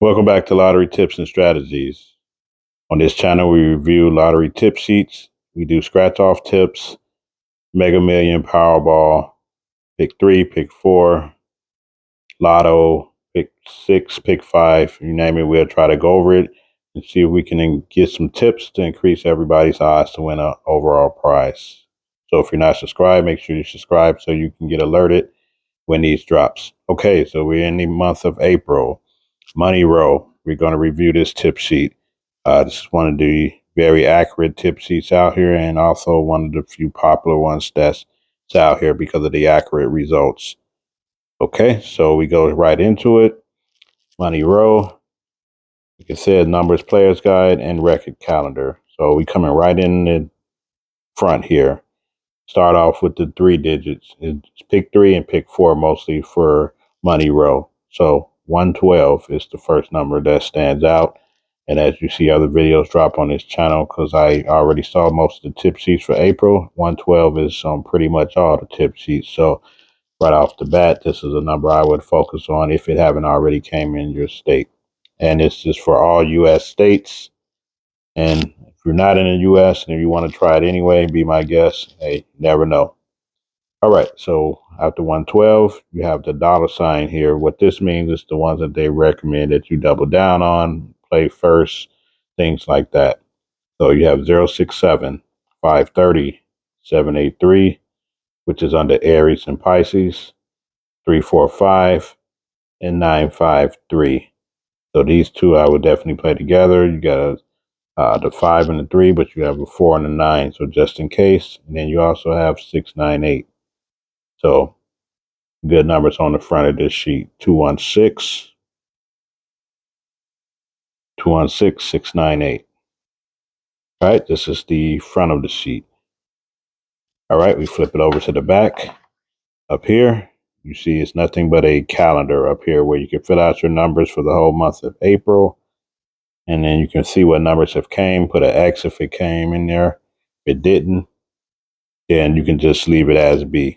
Welcome back to Lottery Tips and Strategies. On this channel, we review lottery tip sheets. We do scratch off tips, Mega Million, Powerball, pick 3, pick 4, Lotto, pick 6, pick 5, you name it. We'll try to go over it and see if we can get some tips to increase everybody's odds to win an overall prize. So if you're not subscribed, make sure you subscribe so you can get alerted when these drops. Okay, so we're in the month of April. Money row. We're going to review this tip sheet. This is one of the very accurate tip sheets out here, and also one of the few popular ones that's out here because of the accurate results. Okay, so we go right into it. Money row. You can see numbers, players guide, and record calendar. So we coming right in the front here. Start off with the 3 digits. It's pick 3 and pick 4 mostly for money row. So 112 is the first number that stands out. And as you see other videos drop on this channel, because I already saw most of the tip sheets for April, 112 is on pretty much all the tip sheets. So right off the bat, this is a number I would focus on if it haven't already came in your state. And this is for all U.S. states. And if you're not in the U.S. and if you want to try it anyway, be my guest. Hey, never know. All right, so after 112, you have the dollar sign here. What this means is the ones that they recommend that you double down on, play first, things like that. So you have 067, 530, 783, which is under Aries and Pisces, 345, and 953. So these two I would definitely play together. You got the 5 and the 3, but you have a 4 and a 9, so just in case. And then you also have 698. So good numbers on the front of this sheet: 216, 216, 698. All right, this is the front of the sheet. All right, we flip it over to the back. Up here, you see it's nothing but a calendar up here where you can fill out your numbers for the whole month of April. And then you can see what numbers have came, put an X if it came in there. If it didn't, then you can just leave it as B.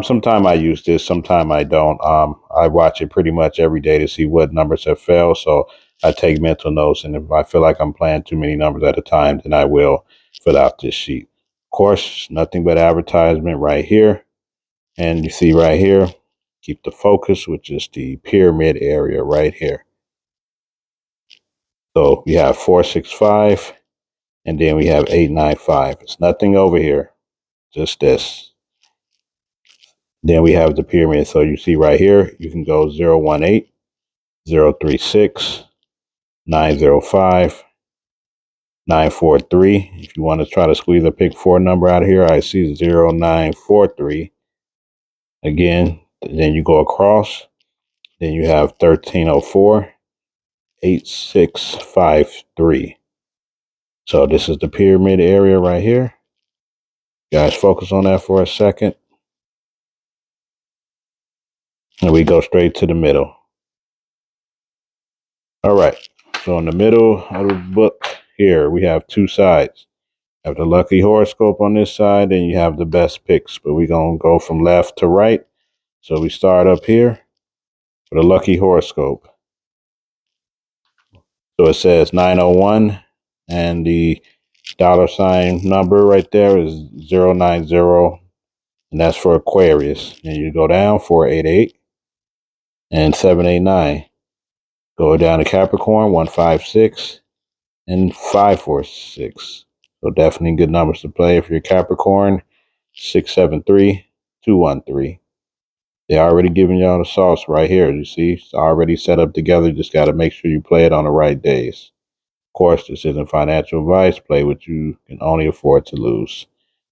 Sometime I use this, sometime I don't. I watch it pretty much every day to see what numbers have failed. So I take mental notes, and if I feel like I'm playing too many numbers at a time, then I will fill out this sheet. Of course, nothing but advertisement right here. And you see right here, keep the focus, which is the pyramid area right here. So we have 465, and then we have 895. It's nothing over here, just this. Then we have the pyramid. So you see right here, you can go 018, 036, 905, 943. If you want to try to squeeze a pick 4 number out of here, I see 0943. Again, then you go across. Then you have 1304, 8653. So this is the pyramid area right here. Guys, focus on that for a second. And we go straight to the middle. All right. So in the middle of the book here, we have 2 sides. You have the lucky horoscope on this side, and you have the best picks. But we're going to go from left to right. So we start up here with a lucky horoscope. So it says 901, and the dollar sign number right there is 090, and that's for Aquarius. And you go down 488 and 789. Go down to Capricorn 156 and 546. So definitely good numbers to play if you're Capricorn. 673, 213. They already giving y'all the sauce right here. You see, it's already set up together. Just got to make sure you play it on the right days. Of course, this isn't financial advice. Play what you can only afford to lose.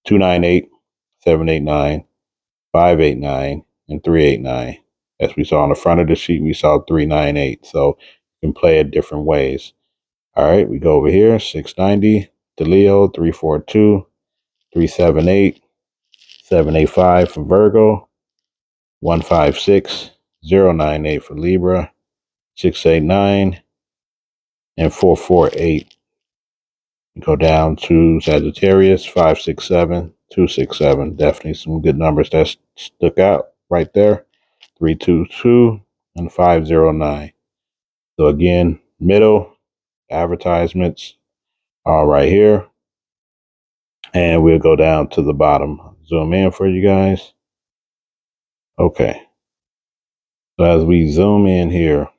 298, 789, 589, and 389. As we saw on the front of the sheet, we saw 398. So you can play it different ways. All right, we go over here. 690, the Leo, 342, 378, 785 for Virgo, 156, 098 for Libra, 689, and 448. Go down to Sagittarius, 567, 267. Definitely some good numbers that stuck out right there. 322 and 509. So again, middle, advertisements are right here. And we'll go down to the bottom. Zoom in for you guys. Okay. So as we zoom in here,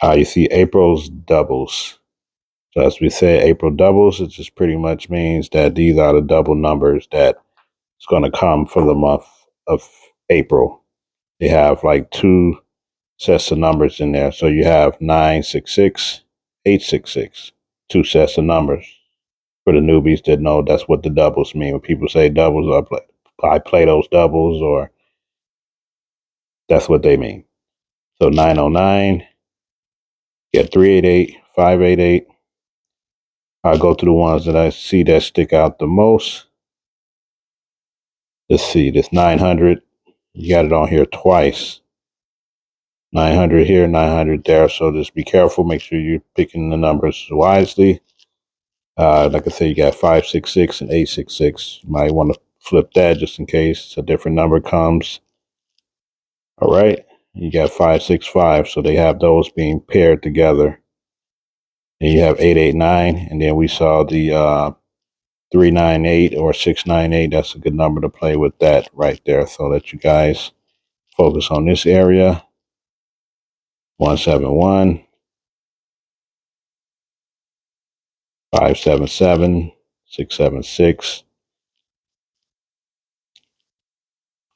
you see April's doubles. So as we say, April doubles, it just pretty much means that these are the double numbers that it's going to come for the month of April. They have like two sets of numbers in there. So you have 966, 866, two sets of numbers. For the newbies that know, that's what the doubles mean. When people say doubles, I play those doubles, or that's what they mean. So 909, get 388, 588. I'll go to the ones that I see that stick out the most. Let's see, this 900. You got it on here twice. 900 here, 900 there. So just be careful. Make sure you're picking the numbers wisely. Like I said, you got 566 and 866. You might want to flip that just in case a different number comes. All right. You got 565. So they have those being paired together. And you have 889. And then we saw the 398 or 698. That's a good number to play with that right there. So let you guys focus on this area. 171, 577, 676.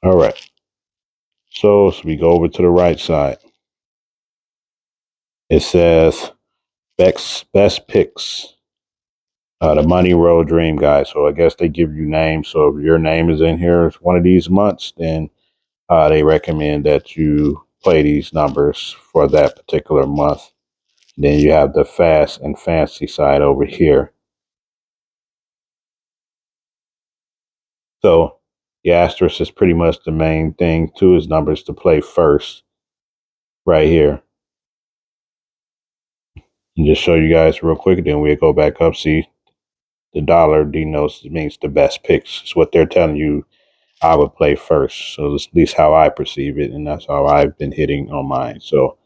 All right. So we go over to the right side. It says best picks. The Money Road Dream guy. So I guess they give you names. So if your name is in here one of these months, then they recommend that you play these numbers for that particular month. Then you have the fast and fancy side over here. So the asterisk is pretty much the main thing. Two is numbers to play first right here. And just show you guys real quick. Then we'll go back up. See, the dollar denotes means the best picks. It's what they're telling you I would play first. So that's at least how I perceive it. And that's how I've been hitting on mine. So,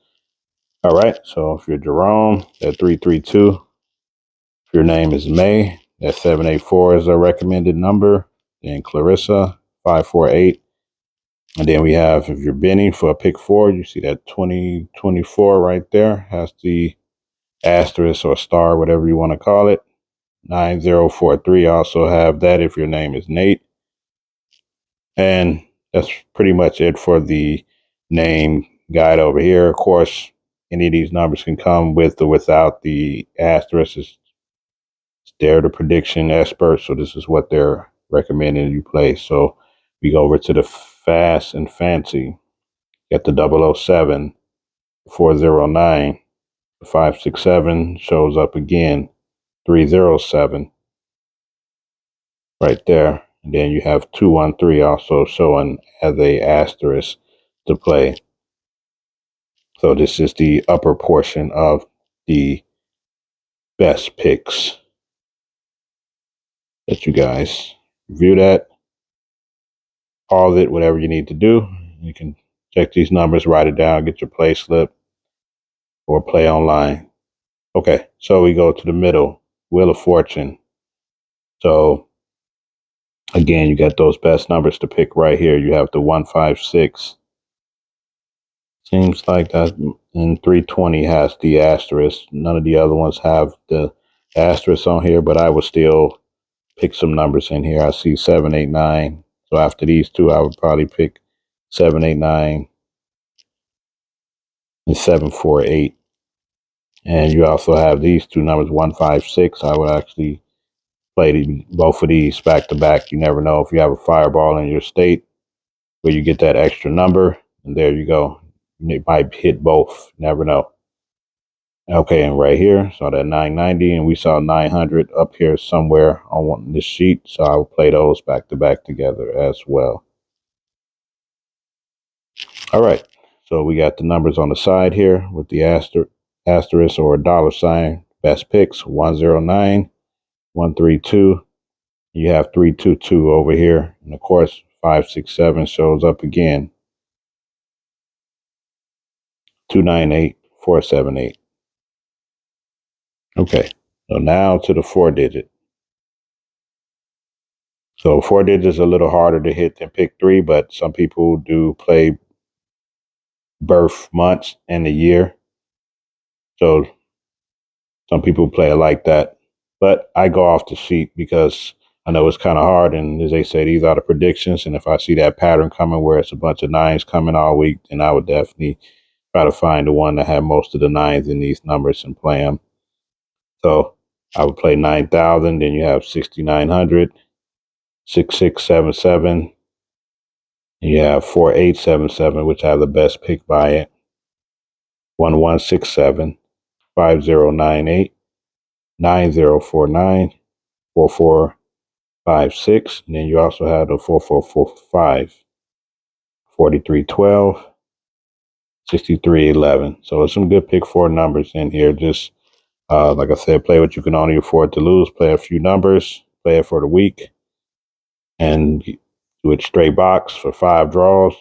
all right. So if you're Jerome, that 332. If your name is May, that 784 is a recommended number. Then Clarissa, 548. And then we have, if you're bidding for a pick four, you see that 2024 right there has the asterisk or star, whatever you want to call it. 9043 also have that if your name is Nate. And that's pretty much it for the name guide over here. Of course, any of these numbers can come with or without the asterisk. They're the prediction experts, so this is what they're recommending you play. So we go over to the fast and fancy. Get the 007, 409, 567 shows up again, 307 right there. And then you have 213 also showing as a asterisk to play. So this is the upper portion of the best picks that you guys review that. Pause it, whatever you need to do. You can check these numbers, write it down, get your play slip, or play online. Okay, so we go to the middle, Wheel of Fortune. So again, you got those best numbers to pick right here. You have the 156. Seems like that, and 320 has the asterisk. None of the other ones have the asterisk on here, but I would still pick some numbers in here. I see 789. So after these two, I would probably pick 789 and 748. And you also have these two numbers, 156. I would actually play both of these back to back. You never know if you have a fireball in your state where you get that extra number, and there you go. It might hit both. Never know. Okay, and right here, saw that 990, and we saw 900 up here somewhere on this sheet. So I will play those back to back together as well. All right, so we got the numbers on the side here with the asterisk or dollar sign. Best picks 109, 132. You have 322 over here, and of course 567 shows up again. 298 478. Okay, so now to the 4-digit. So 4-digit is a little harder to hit than pick 3, but some people do play birth months and the year. So some people play it like that. But I go off the sheet because I know it's kind of hard. And as they say, these are the predictions. And if I see that pattern coming where it's a bunch of 9s coming all week, then I would definitely try to find the one that had most of the 9s in these numbers and play them. So I would play 9,000. Then you have 6,900, 6,677. You have 4,877, which I have the best pick by it. 1,167, 5,098, 9,049, 4,456. And then you also have the 4,445, 43,12, 63,11. So there's some good pick 4 numbers in here. Just like I said, play what you can only afford to lose. Play a few numbers. Play it for the week. And do it straight box for 5 draws.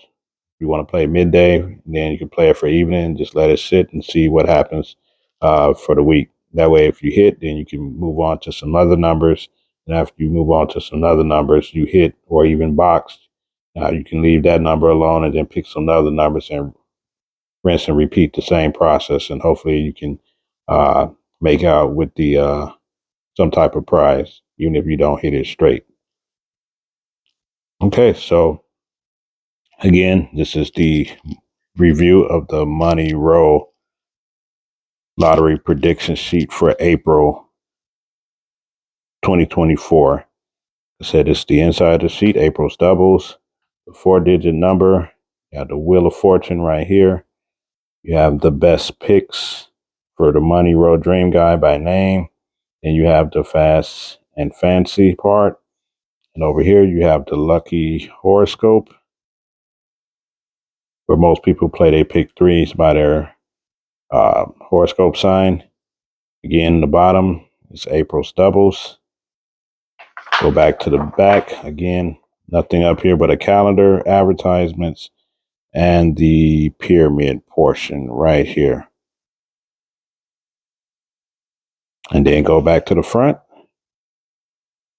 You want to play midday, then you can play it for evening. Just let it sit and see what happens for the week. That way, if you hit, then you can move on to some other numbers. And after you move on to some other numbers, you hit or even boxed, you can leave that number alone and then pick some other numbers and rinse and repeat the same process. And hopefully, you can make out with the some type of prize, even if you don't hit it straight. Okay, so again, this is the review of the Money Roll lottery prediction sheet for April 2024. I said it's the inside of the sheet, April's doubles, the 4-digit number. You have the Wheel of Fortune right here. You have the best picks for the Money Roll Dream Guy by name. And you have the fast and fancy part. And over here, you have the lucky horoscope, where most people play, they pick 3s by their horoscope sign. Again, the bottom is April's doubles. Go back to the back. Again, nothing up here but a calendar, advertisements, and the pyramid portion right here. And then go back to the front.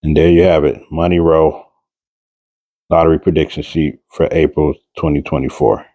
And there you have it. Money Roll lottery prediction sheet for April 2024.